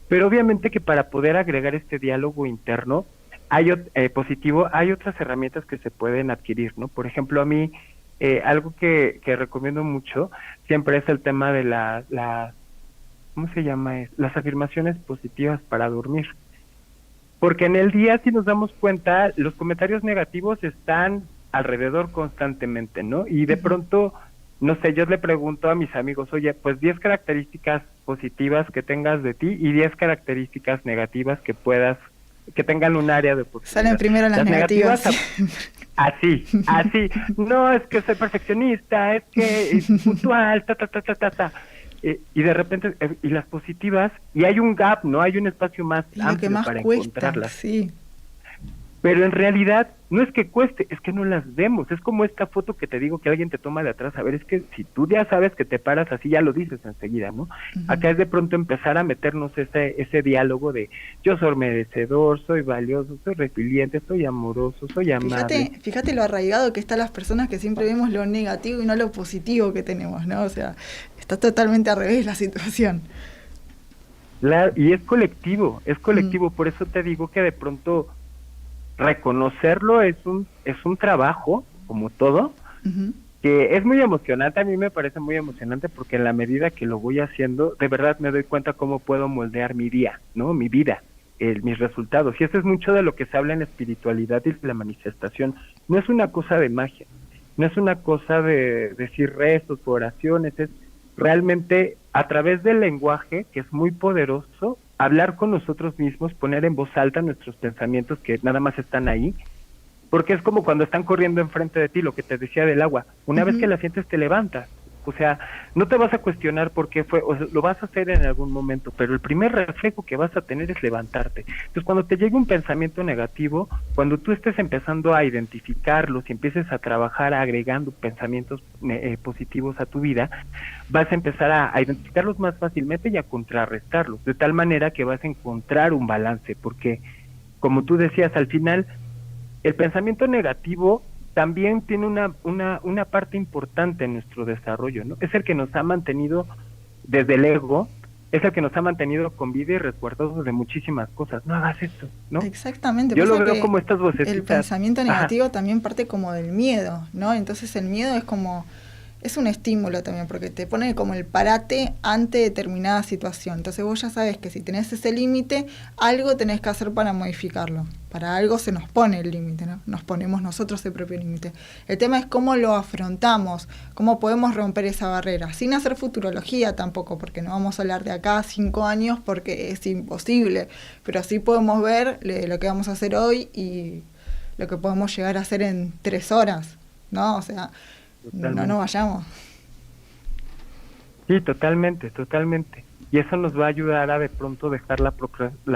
Pero obviamente que para poder agregar este diálogo interno positivo, hay otras herramientas que se pueden adquirir, ¿no? Por ejemplo, a mí, algo que recomiendo mucho siempre es el tema de ¿cómo se llama? Las afirmaciones positivas para dormir. Porque en el día, si nos damos cuenta, los comentarios negativos están alrededor constantemente, ¿no? Y de pronto, no sé, yo le pregunto a mis amigos, oye, pues 10 características positivas que tengas de ti y 10 características negativas que tengan un área de oportunidad. Salen primero las negativas. Así. No, es que soy perfeccionista, es que es puntual, y de repente, y las positivas, y hay un gap, ¿no? Hay un espacio más amplio más para encontrarlas. Sí. Pero en realidad, no es que cueste, es que no las vemos. Es como esta foto que te digo que alguien te toma de atrás. A ver, es que si tú ya sabes que te paras así, ya lo dices enseguida, ¿no? Acá es de pronto empezar a meternos ese diálogo de yo soy merecedor, soy valioso, soy resiliente, soy amoroso, soy amable. Fíjate lo arraigado que están las personas que siempre vemos lo negativo y no lo positivo que tenemos, ¿no? O sea, está totalmente al revés la situación. Y es colectivo, por eso te digo que de pronto reconocerlo es un trabajo, como todo, que es muy emocionante. A mí me parece muy emocionante porque en la medida que lo voy haciendo, de verdad me doy cuenta cómo puedo moldear mi día, ¿no? Mi vida, mis resultados. Y eso es mucho de lo que se habla en la espiritualidad y la manifestación. No es una cosa de magia, no es una cosa de decir rezos o oraciones, es realmente a través del lenguaje, que es muy poderoso, hablar con nosotros mismos, poner en voz alta nuestros pensamientos que nada más están ahí, porque es como cuando están corriendo enfrente de ti, lo que te decía del agua. Una vez que la sientes te levantas, o sea, no te vas a cuestionar por qué fue, o sea, lo vas a hacer en algún momento, pero el primer reflejo que vas a tener es levantarte. Entonces, cuando te llegue un pensamiento negativo, cuando tú estés empezando a identificarlos y empieces a trabajar agregando pensamientos positivos a tu vida, vas a empezar a identificarlos más fácilmente y a contrarrestarlos, de tal manera que vas a encontrar un balance, porque, como tú decías, al final, el pensamiento negativo también tiene una parte importante en nuestro desarrollo, ¿no? Es el que nos ha mantenido desde el ego, es el que nos ha mantenido con vida y resguardados de muchísimas cosas. No hagas esto, ¿no? Exactamente. Yo lo veo como estas vocecitas. El pensamiento negativo también parte como del miedo, ¿no? Entonces el miedo es como es un estímulo también, porque te pone como el parate ante determinada situación. Entonces vos ya sabes que si tenés ese límite, algo tenés que hacer para modificarlo. Para algo se nos pone el límite, ¿no? Nos ponemos nosotros el propio límite. El tema es cómo lo afrontamos, cómo podemos romper esa barrera, sin hacer futurología tampoco, porque no vamos a hablar de acá a 5 años porque es imposible, pero sí podemos ver lo que vamos a hacer hoy y lo que podemos llegar a hacer en 3 horas, ¿no? O sea, no nos vayamos. Sí, totalmente, totalmente. Y eso nos va a ayudar a de pronto dejar la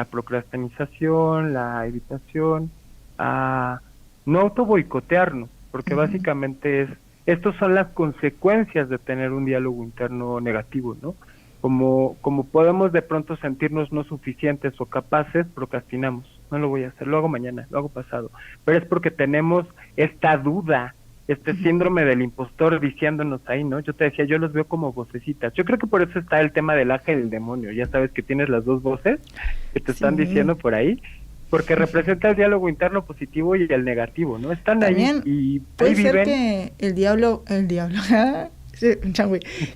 procrastinización, la evitación, a no auto boicotearnos, porque básicamente estos son las consecuencias de tener un diálogo interno negativo, ¿no? Como podemos de pronto sentirnos no suficientes o capaces, procrastinamos. No lo voy a hacer, lo hago mañana, lo hago pasado. Pero es porque tenemos esta duda, este síndrome del impostor viciándonos ahí, ¿no? Yo te decía, yo los veo como vocecitas. Yo creo que por eso está el tema del ángel y el demonio. Ya sabes que tienes las dos voces que te están diciendo por ahí, porque representa el diálogo interno positivo y el negativo, ¿no? Están también ahí y puede ahí ser viven. que el diablo,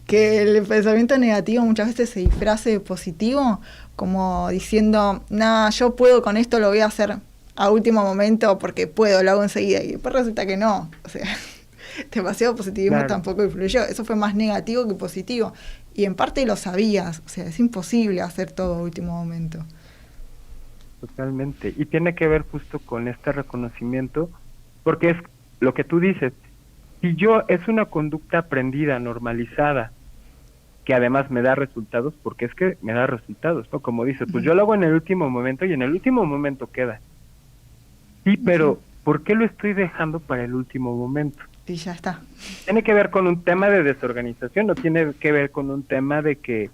que el pensamiento negativo muchas veces se disfrace de positivo, como diciendo, nah, yo puedo con esto, lo voy a hacer a último momento porque puedo, lo hago enseguida, y después resulta que no, o sea, demasiado positivismo Claro. tampoco influyó, eso fue más negativo que positivo, y en parte lo sabías, o sea, es imposible hacer todo a último momento. Totalmente. Y tiene que ver justo con este reconocimiento, porque es lo que tú dices, si yo es una conducta aprendida, normalizada, que además me da resultados, porque es que me da resultados, ¿no? Como dices, pues yo lo hago en el último momento y en el último momento queda. Sí, pero ¿por qué lo estoy dejando para el último momento? Y ya está. ¿Tiene que ver con un tema de desorganización o tiene que ver con un tema de que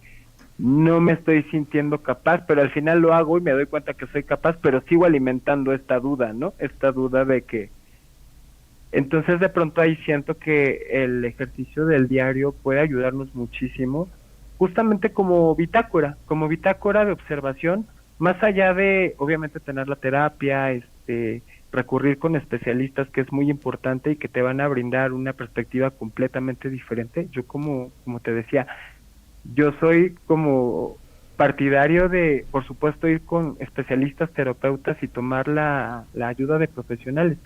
no me estoy sintiendo capaz, pero al final lo hago y me doy cuenta que soy capaz, pero sigo alimentando esta duda, ¿no? Esta duda de que... Entonces de pronto ahí siento que el ejercicio del diario puede ayudarnos muchísimo, justamente como bitácora de observación, más allá de obviamente tener la terapia, recurrir con especialistas, que es muy importante y que te van a brindar una perspectiva completamente diferente. Yo como te decía, yo soy como partidario de, por supuesto, ir con especialistas, terapeutas y tomar la ayuda de profesionales,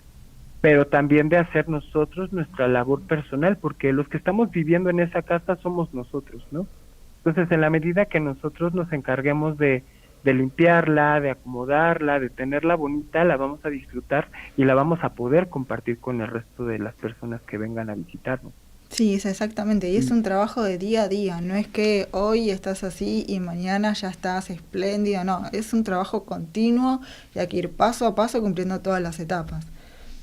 pero también de hacer nosotros nuestra labor personal, porque los que estamos viviendo en esa casa somos nosotros, ¿no? Entonces, en la medida que nosotros nos encarguemos de limpiarla, de acomodarla, de tenerla bonita, la vamos a disfrutar y la vamos a poder compartir con el resto de las personas que vengan a visitarnos. Sí, es exactamente, y es un trabajo de día a día, no es que hoy estás así y mañana ya estás espléndido, no, es un trabajo continuo y hay que ir paso a paso cumpliendo todas las etapas.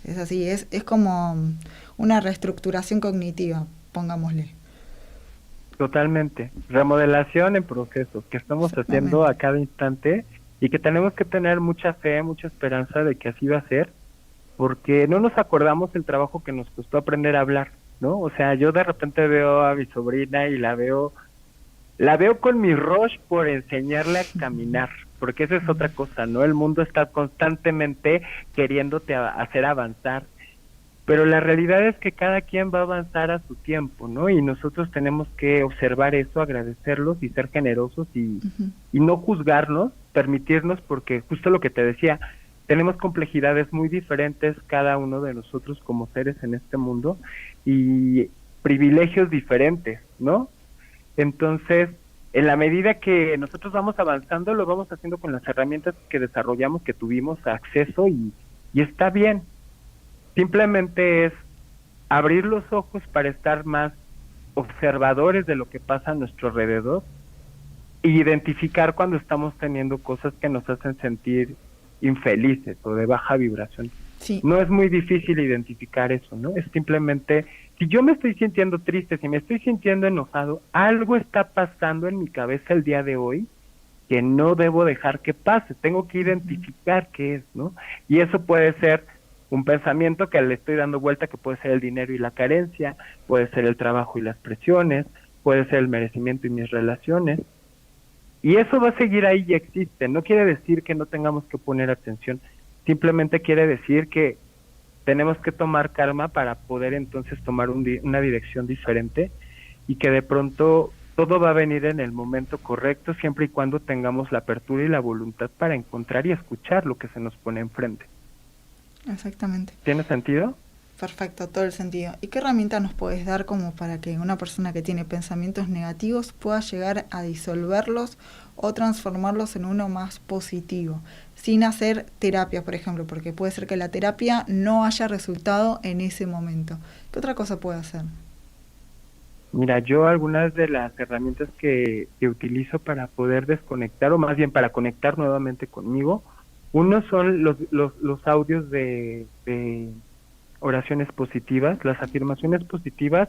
Es así, es como una reestructuración cognitiva, pongámosle. Totalmente, remodelación en proceso que estamos haciendo a cada instante y que tenemos que tener mucha fe, mucha esperanza de que así va a ser, porque no nos acordamos el trabajo que nos costó aprender a hablar, ¿no? O sea, yo de repente veo a mi sobrina y la veo con mi rush por enseñarle a caminar, porque esa es otra cosa, ¿no? El mundo está constantemente queriéndote hacer avanzar, pero la realidad es que cada quien va a avanzar a su tiempo, ¿no? Y nosotros tenemos que observar eso, agradecerlos y ser generosos y no juzgarnos, permitirnos, porque justo lo que te decía, tenemos complejidades muy diferentes cada uno de nosotros como seres en este mundo y privilegios diferentes, ¿no? Entonces, en la medida que nosotros vamos avanzando, lo vamos haciendo con las herramientas que desarrollamos, que tuvimos acceso y está bien. Simplemente es abrir los ojos para estar más observadores de lo que pasa a nuestro alrededor e identificar cuando estamos teniendo cosas que nos hacen sentir infelices o de baja vibración. Sí. No es muy difícil identificar eso, ¿no? Es simplemente, si yo me estoy sintiendo triste, si me estoy sintiendo enojado, algo está pasando en mi cabeza el día de hoy que no debo dejar que pase, tengo que identificar qué es, ¿no? Y eso puede ser un pensamiento que le estoy dando vuelta, que puede ser el dinero y la carencia, puede ser el trabajo y las presiones, puede ser el merecimiento y mis relaciones, y eso va a seguir ahí y existe. No quiere decir que no tengamos que poner atención, simplemente quiere decir que tenemos que tomar calma para poder entonces tomar una dirección diferente, y que de pronto todo va a venir en el momento correcto, siempre y cuando tengamos la apertura y la voluntad para encontrar y escuchar lo que se nos pone enfrente. Exactamente. ¿Tiene sentido? Perfecto, todo el sentido. ¿Y qué herramienta nos puedes dar como para que una persona que tiene pensamientos negativos pueda llegar a disolverlos o transformarlos en uno más positivo, sin hacer terapia, por ejemplo? Porque puede ser que la terapia no haya resultado en ese momento. ¿Qué otra cosa puede hacer? Mira, yo algunas de las herramientas que utilizo para poder desconectar, o más bien para conectar nuevamente conmigo, uno son los audios de oraciones positivas. Las afirmaciones positivas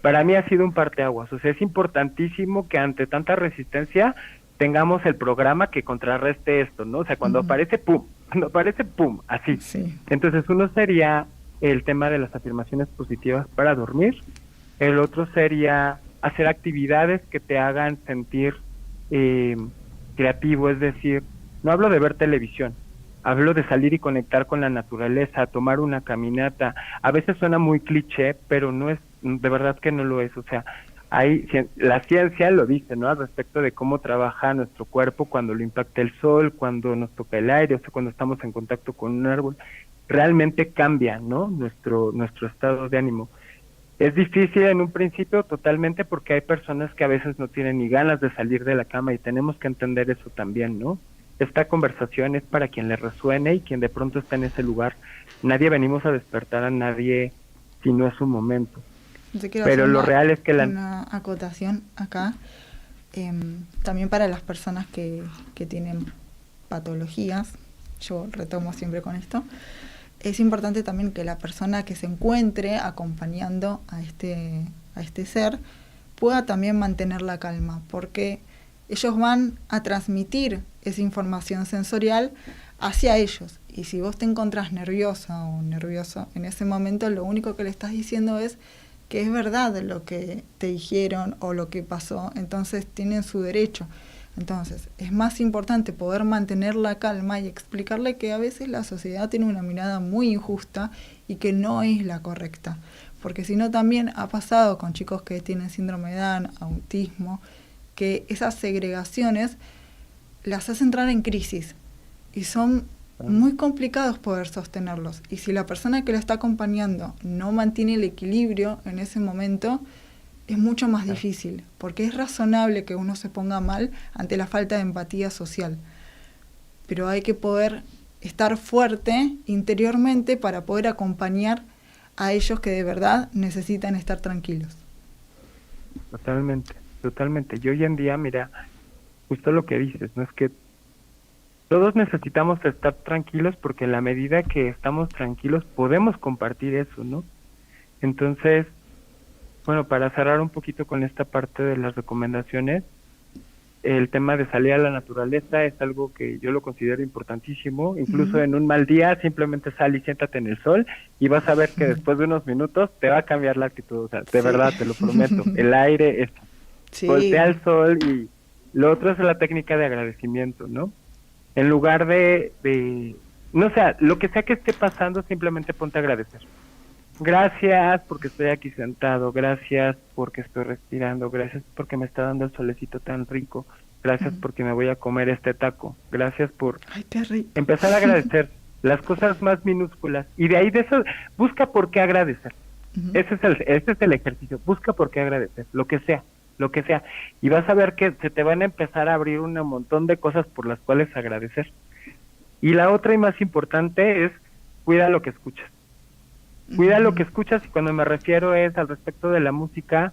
para mí ha sido un parteaguas. O sea, es importantísimo que ante tanta resistencia tengamos el programa que contrarreste esto, ¿no? O sea, cuando aparece, ¡pum! Cuando aparece, ¡pum! Así. Sí. Entonces, uno sería el tema de las afirmaciones positivas para dormir. El otro sería hacer actividades que te hagan sentir creativo, es decir, no hablo de ver televisión, hablo de salir y conectar con la naturaleza, tomar una caminata. A veces suena muy cliché, pero no es, de verdad que no lo es. O sea, la ciencia lo dice, ¿no? Al respecto de cómo trabaja nuestro cuerpo cuando lo impacta el sol, cuando nos toca el aire, o sea, cuando estamos en contacto con un árbol, realmente cambia, ¿no? Nuestro estado de ánimo. Es difícil en un principio totalmente, porque hay personas que a veces no tienen ni ganas de salir de la cama, y tenemos que entender eso también, ¿no? Esta conversación es para quien le resuene y quien de pronto está en ese lugar. Nadie venimos a despertar a nadie si no es su momento. Pero lo real es que una acotación acá, también para las personas que tienen patologías, yo retomo siempre con esto, es importante también que la persona que se encuentre acompañando a este ser pueda también mantener la calma, porque ellos van a transmitir esa información sensorial hacia ellos. Y si vos te encontrás nerviosa o nervioso en ese momento, lo único que le estás diciendo es que es verdad lo que te dijeron o lo que pasó, entonces tienen su derecho. Entonces, es más importante poder mantener la calma y explicarle que a veces la sociedad tiene una mirada muy injusta y que no es la correcta. Porque si no, también ha pasado con chicos que tienen síndrome de Down, autismo, que esas segregaciones las hacen entrar en crisis y son muy complicados poder sostenerlos. Y si la persona que lo está acompañando no mantiene el equilibrio en ese momento, es mucho más difícil, porque es razonable que uno se ponga mal ante la falta de empatía social, pero hay que poder estar fuerte interiormente para poder acompañar a ellos que de verdad necesitan estar tranquilos. Totalmente, totalmente. Y hoy en día, mira, justo lo que dices, ¿no? Es que todos necesitamos estar tranquilos, porque en la medida que estamos tranquilos podemos compartir eso, ¿no? Entonces, bueno, para cerrar un poquito con esta parte de las recomendaciones, el tema de salir a la naturaleza es algo que yo lo considero importantísimo. Incluso en un mal día, simplemente sal y siéntate en el sol y vas a ver que después de unos minutos te va a cambiar la actitud. O sea, de verdad, te lo prometo. El aire, voltea al sol. Y lo otro es la técnica de agradecimiento, ¿no? En lugar de no sé, lo que sea que esté pasando, simplemente ponte a agradecer. Gracias porque estoy aquí sentado, gracias porque estoy respirando, gracias porque me está dando el solecito tan rico, gracias porque me voy a comer este taco, gracias por empezar a agradecer las cosas más minúsculas, y de ahí de eso, busca por qué agradecer. Ese es el ejercicio, busca por qué agradecer, lo que sea, y vas a ver que se te van a empezar a abrir un montón de cosas por las cuales agradecer. Y la otra y más importante es, cuida lo que escuchas. Cuida lo que escuchas, y cuando me refiero es al respecto de la música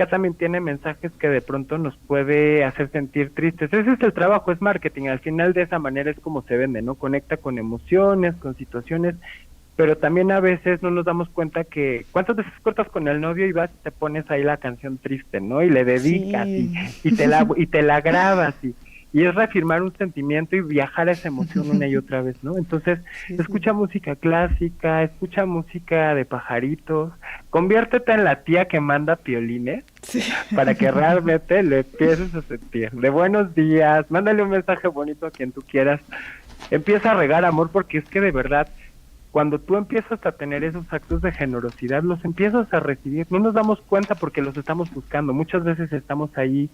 también tiene mensajes que de pronto nos puede hacer sentir tristes. Ese es el trabajo, es marketing, al final de esa manera es como se vende, ¿no? Conecta con emociones, con situaciones, pero también a veces no nos damos cuenta que cuántas veces cortas con el novio y vas y te pones ahí la canción triste, ¿no? Y le dedicas y te la grabas y es reafirmar un sentimiento y viajar a esa emoción una y otra vez, ¿no? Entonces, escucha música clásica, escucha música de pajaritos, conviértete en la tía que manda piolines para que realmente le empieces a sentir. De buenos días, mándale un mensaje bonito a quien tú quieras, empieza a regar amor, porque es que de verdad, cuando tú empiezas a tener esos actos de generosidad, los empiezas a recibir. No nos damos cuenta porque los estamos buscando. Muchas veces estamos ahí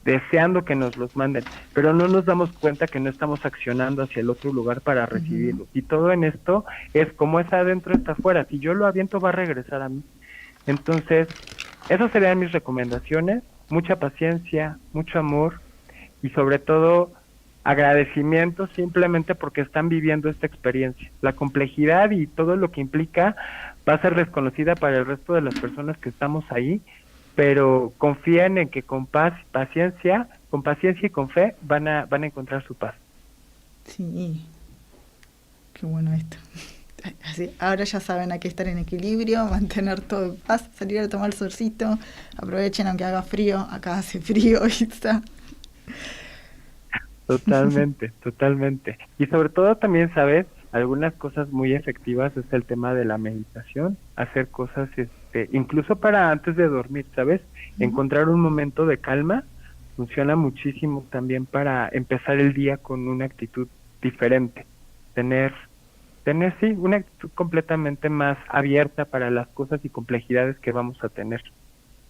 deseando que nos los manden, pero no nos damos cuenta que no estamos accionando hacia el otro lugar para recibirlos. Y todo en esto es como es adentro, está afuera. Si yo lo aviento, va a regresar a mí. Entonces, esas serían mis recomendaciones. Mucha paciencia, mucho amor y sobre todo agradecimiento simplemente porque están viviendo esta experiencia. La complejidad y todo lo que implica va a ser desconocida para el resto de las personas que estamos ahí, pero confíen en que con paciencia y con fe van a encontrar su paz. Sí, qué bueno esto. Así, ahora ya saben, hay que estar en equilibrio, mantener todo en paz, salir a tomar el solcito, aprovechen aunque haga frío, acá hace frío, Isa. Totalmente, totalmente. Y sobre todo también, ¿sabes? Algunas cosas muy efectivas es el tema de la meditación, hacer cosas, incluso para antes de dormir, ¿sabes? Encontrar un momento de calma funciona muchísimo también para empezar el día con una actitud diferente, tener sí, una actitud completamente más abierta para las cosas y complejidades que vamos a tener.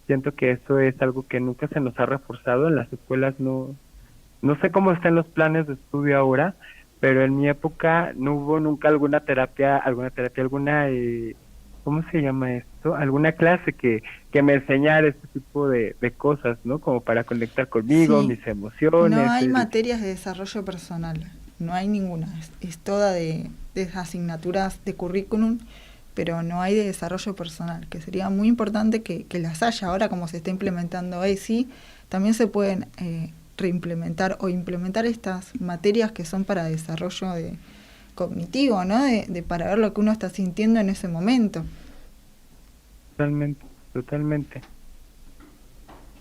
Siento que eso es algo que nunca se nos ha reforzado en las escuelas. No sé cómo están los planes de estudio ahora, pero en mi época no hubo nunca alguna terapia, ¿cómo se llama esto? Alguna clase que me enseñara este tipo de cosas, ¿no? Como para conectar conmigo, Sí. mis emociones. No hay materias de desarrollo personal, no hay ninguna, es toda de asignaturas de currículum, pero no hay de desarrollo personal, que sería muy importante que las haya. Ahora como se está implementando ESI, también se pueden reimplementar o implementar estas materias que son para desarrollo cognitivo, ¿no? De para ver lo que uno está sintiendo en ese momento. Totalmente.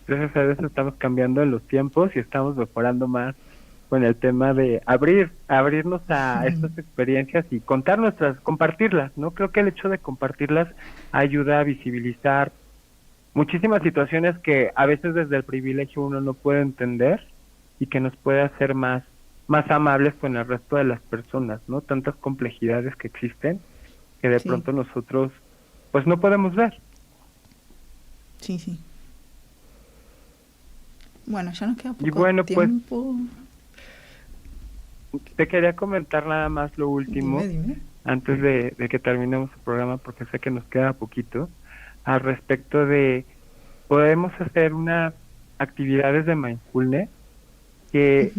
Gracias a Dios estamos cambiando en los tiempos y estamos mejorando más con el tema de abrirnos a estas experiencias y compartirlas, ¿no? Creo que el hecho de compartirlas ayuda a visibilizar muchísimas situaciones que a veces desde el privilegio uno no puede entender y que nos puede hacer más amables con el resto de las personas, ¿no? Tantas complejidades que existen que de pronto nosotros pues no podemos ver. Sí. Bueno, ya nos queda poco Y bueno, tiempo. Pues te quería comentar nada más lo último. Dime. Antes de que terminemos el programa, porque sé que nos queda poquito, al respecto de podemos hacer unas actividades de mindfulness que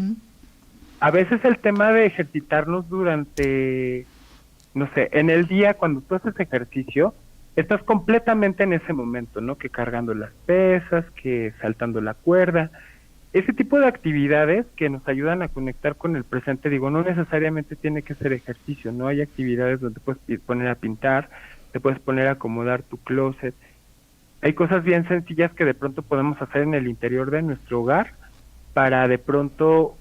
a veces el tema de ejercitarnos durante, no sé, en el día cuando tú haces ejercicio, estás completamente en ese momento, ¿no? Que cargando las pesas, que saltando la cuerda, ese tipo de actividades que nos ayudan a conectar con el presente. Digo, no necesariamente tiene que ser ejercicio, ¿no? Hay actividades donde te puedes poner a pintar, te puedes poner a acomodar tu closet. Hay cosas bien sencillas que de pronto podemos hacer en el interior de nuestro hogar para de pronto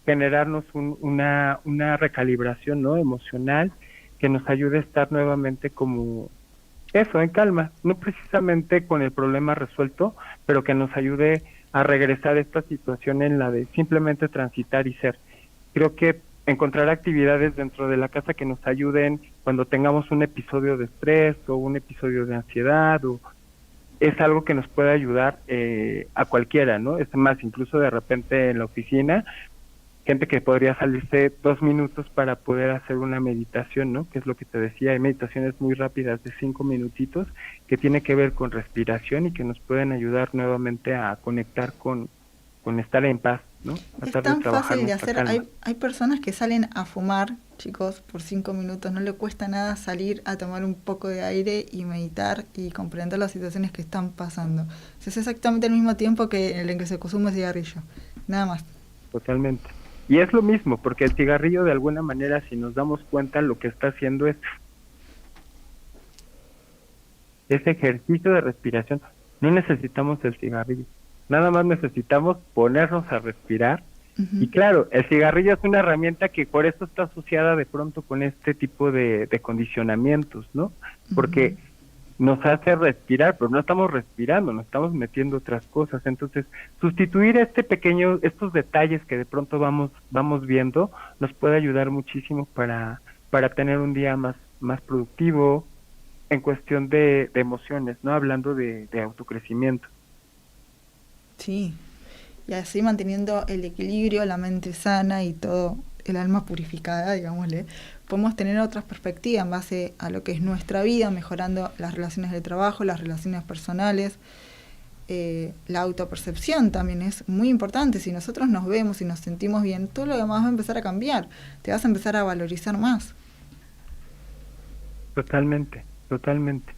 generarnos una recalibración, ¿no? Emocional que nos ayude a estar nuevamente como eso, en calma, no precisamente con el problema resuelto, pero que nos ayude a regresar a esta situación en la de simplemente transitar y ser. Creo que encontrar actividades dentro de la casa que nos ayuden cuando tengamos un episodio de estrés o un episodio de ansiedad es algo que nos puede ayudar a cualquiera, ¿no? Es más, incluso de repente en la oficina, gente que podría salirse 2 minutos para poder hacer una meditación, ¿no? Que es lo que te decía, hay meditaciones muy rápidas de 5 minutitos que tiene que ver con respiración y que nos pueden ayudar nuevamente a conectar con estar en paz, ¿no? Es tan fácil de hacer. Hay personas que salen a fumar, chicos, por 5 minutos. No le cuesta nada salir a tomar un poco de aire y meditar y comprender las situaciones que están pasando. Es exactamente el mismo tiempo que en el que se consume cigarrillo. Nada más. Totalmente. Y es lo mismo, porque el cigarrillo de alguna manera, si nos damos cuenta, lo que está haciendo es ese ejercicio de respiración. No necesitamos el cigarrillo, nada más necesitamos ponernos a respirar. Y claro, el cigarrillo es una herramienta que por eso está asociada de pronto con este tipo de condicionamientos, ¿no? Porque nos hace respirar, pero no estamos respirando, nos estamos metiendo otras cosas. Entonces, sustituir estos detalles que de pronto vamos viendo, nos puede ayudar muchísimo para tener un día más más productivo, en cuestión de emociones, ¿no? Hablando de autocrecimiento. Sí, y así manteniendo el equilibrio, la mente sana y todo el alma purificada, digámosle, podemos tener otras perspectivas en base a lo que es nuestra vida, mejorando las relaciones de trabajo, las relaciones personales. La autopercepción también es muy importante. Si nosotros nos vemos y nos sentimos bien, todo lo demás va a empezar a cambiar, te vas a empezar a valorizar más. Totalmente, totalmente.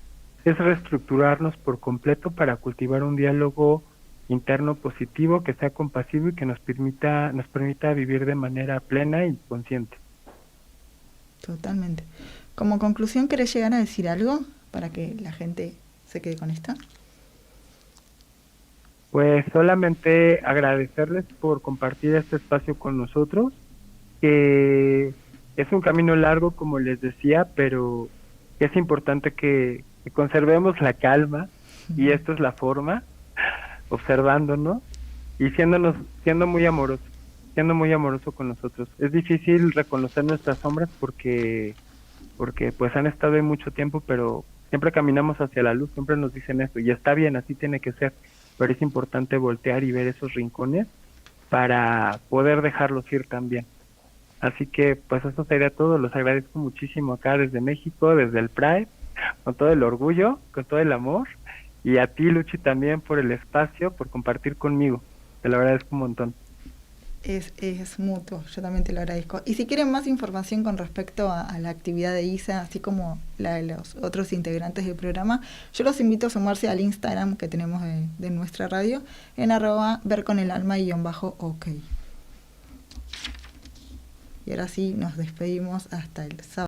Es reestructurarnos por completo para cultivar un diálogo interno positivo que sea compasivo y que nos permita vivir de manera plena y consciente. Totalmente. Como conclusión, ¿querés llegar a decir algo para que la gente se quede con esto? Pues solamente agradecerles por compartir este espacio con nosotros, que es un camino largo, como les decía, pero es importante que conservemos la calma, y esto es la forma, observándonos y siendo muy amoroso con nosotros. Es difícil reconocer nuestras sombras porque pues han estado ahí mucho tiempo, pero siempre caminamos hacia la luz, siempre nos dicen eso, y está bien, así tiene que ser, pero es importante voltear y ver esos rincones para poder dejarlos ir también. Así que pues eso sería todo. Los agradezco muchísimo acá desde México, desde el Pride, con todo el orgullo, con todo el amor, y a ti, Luchi, también por el espacio, por compartir conmigo. Te lo agradezco un montón. Es mutuo, yo también te lo agradezco. Y si quieren más información con respecto a la actividad de ISA, así como la de los otros integrantes del programa, yo los invito a sumarse al Instagram que tenemos de nuestra radio, en @verconelalma_ok. Y ahora sí, nos despedimos hasta el sábado.